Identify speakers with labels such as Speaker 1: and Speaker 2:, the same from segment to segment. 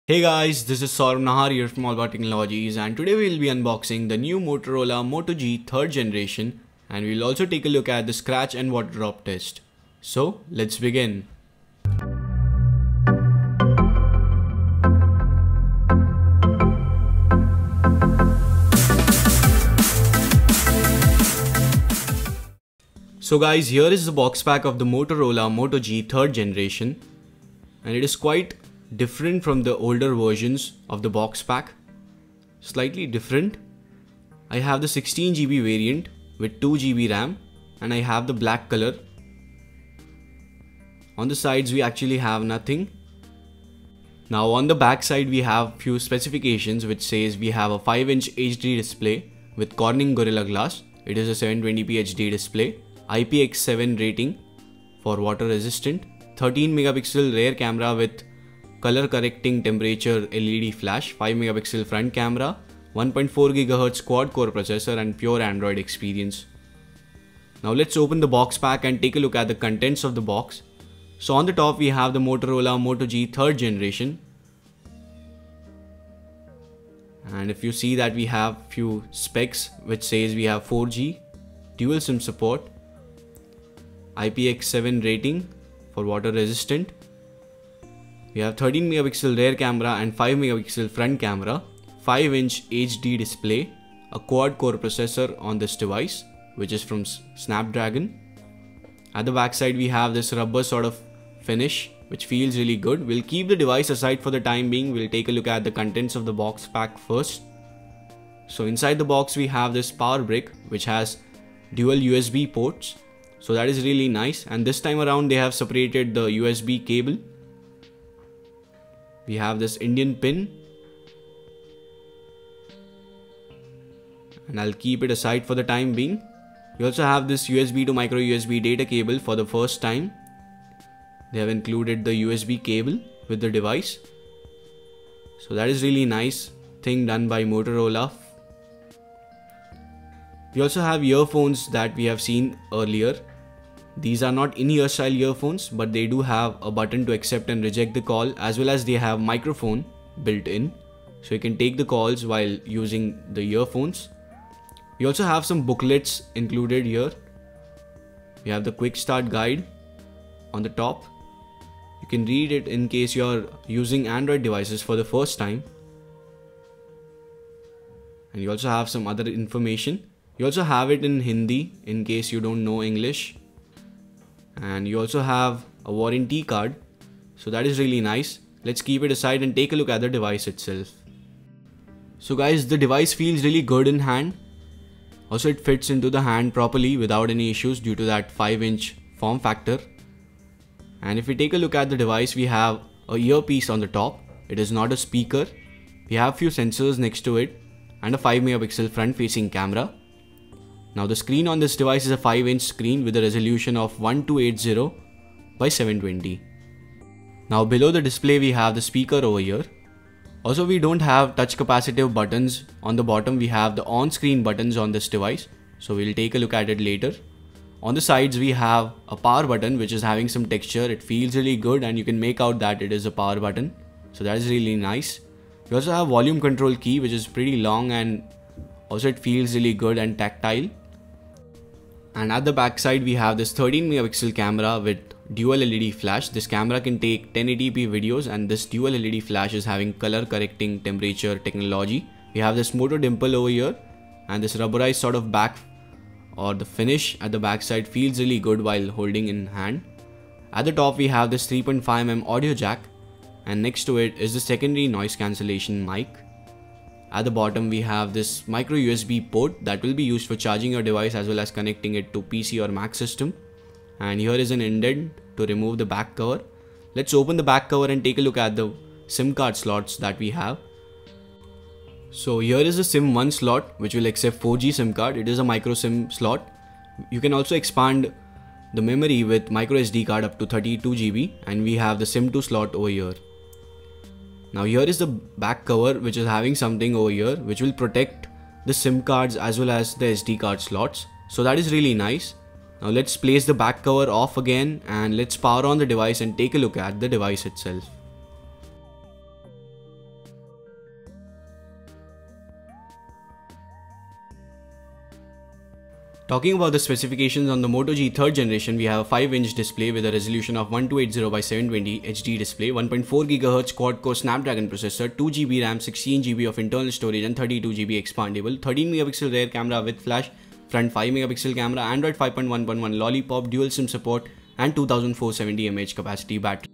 Speaker 1: Hey guys, this is Saurabh Nahar here from AllAboutTechnologies, and today we will be unboxing the new Motorola Moto G 3rd generation, and we will also take a look at the scratch and water drop test. So let's begin. So guys, here is the box pack of the Motorola Moto G 3rd generation, and it is quite different from the older versions of the box pack. Slightly different. I have the 16GB variant with 2GB RAM, and I have the black color. On the sides we actually have nothing. Now on the back side we have few specifications which says we have a 5-inch HD display with Corning Gorilla Glass. It is a 720p HD display, IPX7 rating for water resistant, 13 megapixel rear camera with color correcting temperature LED flash, 5 megapixel front camera, 1.4 GHz quad core processor and pure Android experience. Now let's open the box pack and take a look at the contents of the box. So on the top we have the Motorola Moto G 3rd generation. And if you see that we have few specs which says we have 4G, dual SIM support, IPX7 rating for water resistant. We have 13 megapixel rear camera and 5 megapixel front camera, 5-inch HD display, a quad core processor on this device which is from Snapdragon. At the back side we have this rubber sort of finish which feels really good. We'll keep the device aside for the time being. We'll take a look at the contents of the box pack first. So inside the box we have this power brick which has dual USB ports. So that is really nice, and this time around they have separated the USB cable. We have this Indian pin, and I'll keep it aside for the time being. We also have this USB to micro USB data cable. For the first time they have included the USB cable with the device. So that is really nice thing done by Motorola. We also have earphones that we have seen earlier. These are not in-ear style earphones, but they do have a button to accept and reject the call, as well as they have microphone built in, so you can take the calls while using the earphones. We also have some booklets included here. We have the quick start guide on the top. You can read it in case you are using Android devices for the first time. And you also have some other information. You also have it in Hindi in case you don't know English. And you also have a warranty card, so that is really nice. Let's keep it aside and take a look at the device itself. So guys, the device feels really good in hand. Also it fits into the hand properly without any issues due to that 5-inch form factor. And if we take a look at the device, we have a earpiece on the top. It is not a speaker. We have few sensors next to it and a 5 megapixel front facing camera. Now the screen on this device is a 5-inch screen with a resolution of 1280 by 720. Now below the display we have the speaker over here. Also we don't have touch capacitive buttons. On the bottom we have the on-screen buttons on this device, so we'll take a look at it later. On the sides we have a power button which is having some texture. It feels really good and you can make out that it is a power button, so that is really nice. We also have volume control key which is pretty long, and also it feels really good and tactile. And at the back side we have this 13 megapixel camera with dual LED flash. This camera can take 1080p videos, and this dual LED flash is having color correcting temperature technology. We have this motor dimple over here, and this rubberized sort of back or the finish at the back side feels really good while holding in hand. At the top we have this 3.5mm audio jack, and next to it is the secondary noise cancellation mic. At the bottom we have this micro USB port that will be used for charging your device as well as connecting it to PC or Mac system. And here is an indent to remove the back cover. Let's open the back cover and take a look at the SIM card slots that we have. So here is the SIM 1 slot which will accept 4G SIM card. It is a micro SIM slot. You can also expand the memory with micro SD card up to 32GB, and we have the SIM 2 slot over here. Now here is the back cover which is having something over here which will protect the SIM cards as well as the SD card slots. So that is really nice. Now let's place the back cover off again and let's power on the device and take a look at the device itself. Talking about the specifications on the Moto G 3rd generation, we have a 5-inch display with a resolution of 1280 by 720 HD display, 1.4 GHz quad-core Snapdragon processor, 2 GB RAM, 16 GB of internal storage and 32 GB expandable, 13 megapixel rear camera with flash, front 5 megapixel camera, Android 5.1.1 Lollipop, dual SIM support and 2470 mAh capacity battery.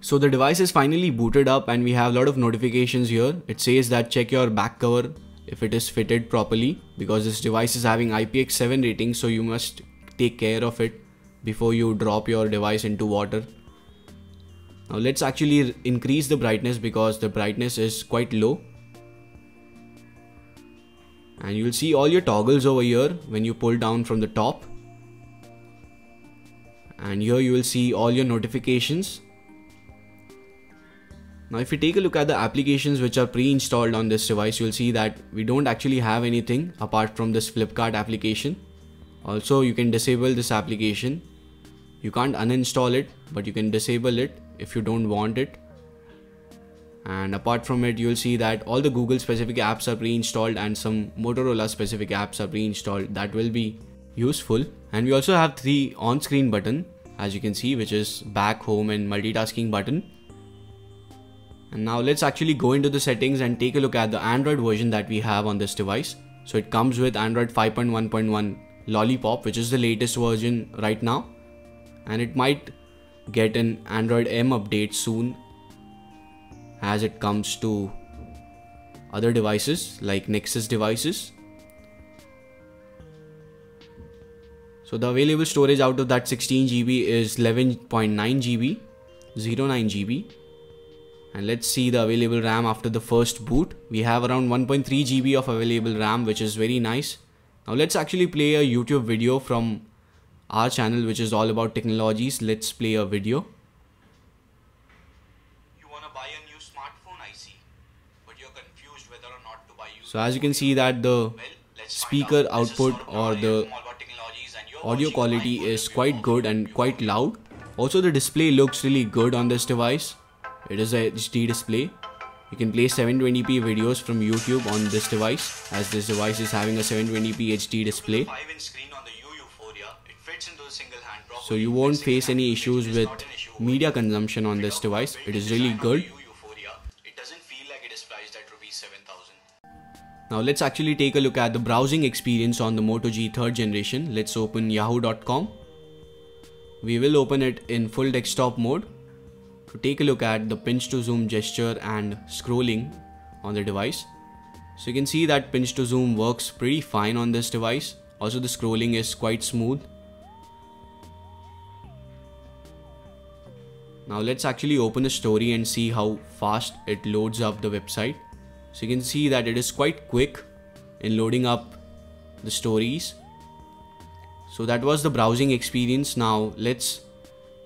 Speaker 1: So the device is finally booted up and we have a lot of notifications here. It says that check your back cover if it is fitted properly, because this device is having IPX7 rating, so you must take care of it before you drop your device into water. Now let's actually increase the brightness because the brightness is quite low. And you'll see all your toggles over here when you pull down from the top. And here you will see all your notifications. Now if you take a look at the applications which are pre-installed on this device, you'll see that we don't actually have anything apart from this Flipkart application. Also, you can disable this application. You can't uninstall it, but you can disable it if you don't want it. And apart from it, you'll see that all the Google specific apps are pre-installed and some Motorola specific apps are pre-installed. That will be useful. And we also have 3 on-screen buttons, as you can see, which is back, home and multitasking button. And now let's actually go into the settings and take a look at the Android version that we have on this device. So it comes with Android 5.1.1 Lollipop, which is the latest version right now. And it might get an Android M update soon as it comes to other devices like Nexus devices. So the available storage out of that 16 GB is 11.9 GB, 09 GB. And let's see the available RAM after the first boot. We have around 1.3 GB of available RAM, which is very nice. Now let's actually play a YouTube video from our channel, which is All About Technologies. Let's play a video.
Speaker 2: You want to buy a new smartphone, I see, but you're confused whether or not to buy you.
Speaker 1: So as you can see that the speaker output or the audio quality is quite good and quite loud. Also the display looks really good on this device. It is a HD display. You can play 720p videos from YouTube on this device, as this device is having a 720p HD display. So you won't face any issues with media consumption on this device. It is really good. Now let's actually take a look at the browsing experience on the Moto G 3rd generation. Let's open yahoo.com. We will open it in full desktop mode. To take a look at the pinch to zoom gesture and scrolling on the device. So you can see that pinch to zoom works pretty fine on this device. Also the scrolling is quite smooth. Now let's actually open a story and see how fast it loads up the website. So you can see that it is quite quick in loading up the stories. So that was the browsing experience. Now let's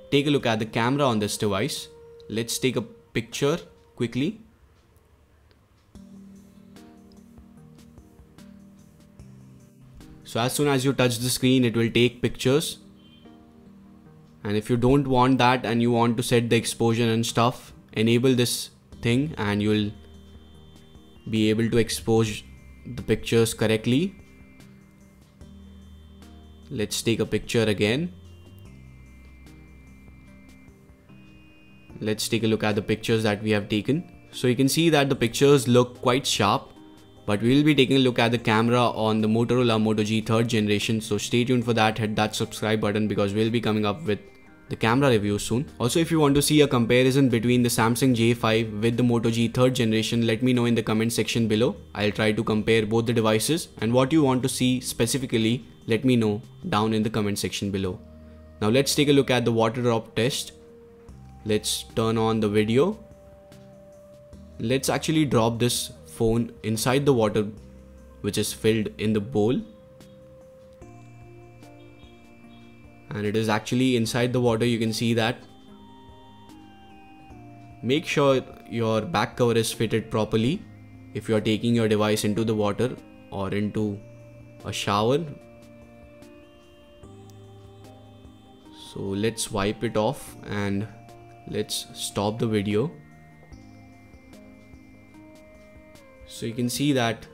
Speaker 1: take a look at the camera on this device. Let's take a picture quickly. So as soon as you touch the screen, it will take pictures. And if you don't want that and you want to set the exposure and stuff, enable this thing and you'll be able to expose the pictures correctly. Let's take a picture again. Let's take a look at the pictures that we have taken. So you can see that the pictures look quite sharp, but we will be taking a look at the camera on the Motorola Moto G 3rd generation. So stay tuned for that, hit that subscribe button because we'll be coming up with the camera review soon. Also, if you want to see a comparison between the Samsung J5 with the Moto G 3rd generation, let me know in the comment section below. I'll try to compare both the devices, and what you want to see specifically, let me know down in the comment section below. Now let's take a look at the water drop test. Let's turn on the video. Let's actually drop this phone inside the water which is filled in the bowl. And it is actually inside the water, you can see that. Make sure your back cover is fitted properly if you are taking your device into the water or into a shower. So let's wipe it off and let's stop the video. So you can see that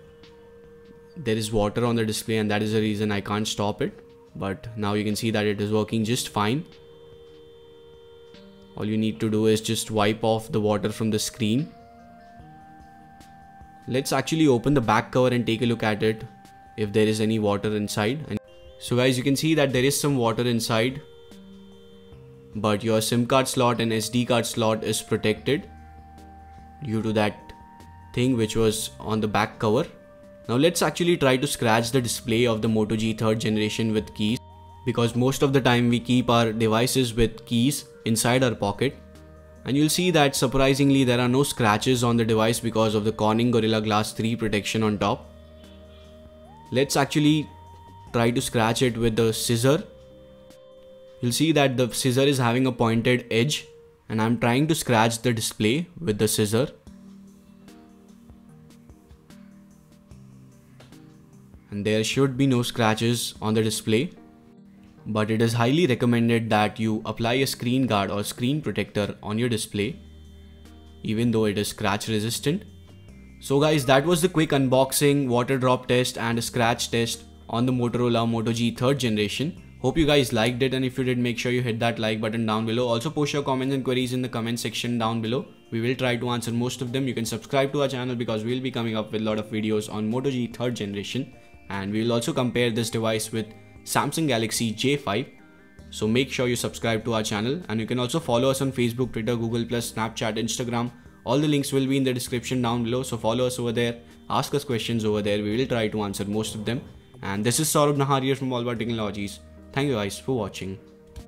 Speaker 1: there is water on the display, and that is the reason I can't stop it. But now you can see that it is working just fine. All you need to do is just wipe off the water from the screen. Let's actually open the back cover and take a look at it if there is any water inside. And so guys, you can see that there is some water inside, but your SIM card slot and SD card slot is protected due to that thing which was on the back cover. Now let's actually try to scratch the display of the Moto G 3rd generation with keys, because most of the time we keep our devices with keys inside our pocket. And you'll see that surprisingly there are no scratches on the device because of the Corning Gorilla Glass 3 protection on top. Let's actually try to scratch it with the scissor. You'll see that the scissor is having a pointed edge, and I'm trying to scratch the display with the scissor. And there should be no scratches on the display. But it is highly recommended that you apply a screen guard or screen protector on your display, even though it is scratch resistant. So guys, that was the quick unboxing, water drop test and a scratch test on the Motorola Moto G 3rd generation. Hope you guys liked it, and if you did, make sure you hit that like button down below. Also post your comments and queries in the comment section down below. We will try to answer most of them. You can subscribe to our channel because we will be coming up with a lot of videos on Moto G 3rd generation, and we will also compare this device with Samsung Galaxy J5. So make sure you subscribe to our channel, and you can also follow us on Facebook, Twitter, Google+, Snapchat, Instagram. All the links will be in the description down below. So follow us over there, ask us questions over there. We will try to answer most of them. And this is Saurabh Nahar here from AllAboutTechnologies. Thank you guys for watching.